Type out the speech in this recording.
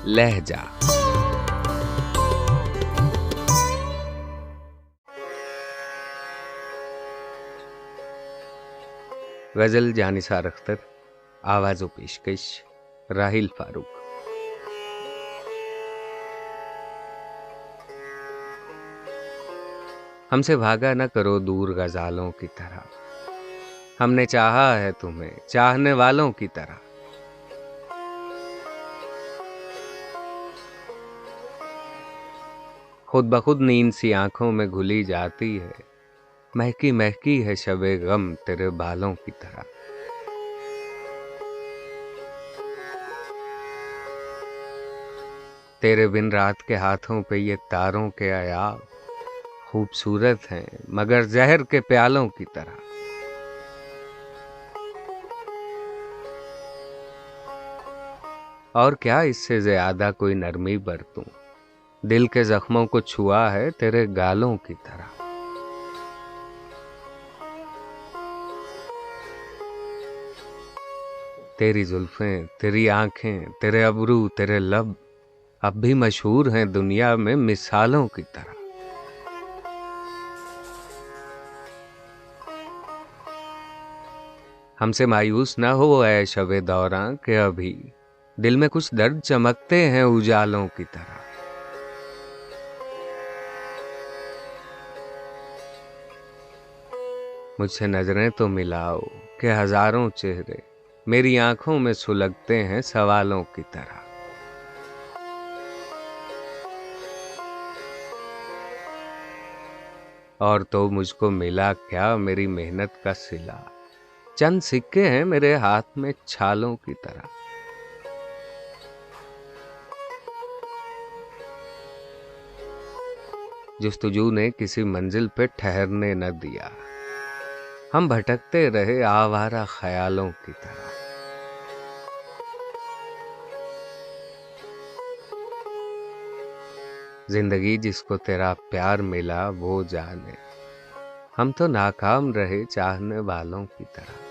लहजा। गजल जानिसार अख्तर, आवाज़ व पेशकश राहिल फारूक। हमसे भागा न करो दूर गजालों की तरह, हमने चाहा है तुम्हें चाहने वालों की तरह। खुद ब खुद नींद सी आंखों में घुली जाती है, महकी महकी है शबे गम तेरे बालों की तरह। तेरे बिन रात के हाथों पे ये तारों के अयाब खूबसूरत हैं मगर जहर के प्यालों की तरह। और क्या इससे ज्यादा कोई नरमी बरतूं, दिल के जख्मों को छुआ है तेरे गालों की तरह। तेरी जुल्फें, तेरी आंखें, तेरे अबरू, तेरे लब अब भी मशहूर हैं दुनिया में मिसालों की तरह। हमसे मायूस न हो ऐ शबे दौरां के अभी दिल में कुछ दर्द चमकते हैं उजालों की तरह। मुझसे नजरें तो मिलाओ कि हजारों चेहरे मेरी आंखों में सुलगते हैं सवालों की तरह। और तो मुझको मिला क्या मेरी मेहनत का सिला, चंद सिक्के हैं मेरे हाथ में छालों की तरह। जुस्तजू ने किसी मंजिल पे ठहरने न दिया, हम भटकते रहे आवारा ख्यालों की तरह। जिंदगी जिसको तेरा प्यार मिला वो जाने, हम तो नाकाम रहे चाहने वालों की तरह।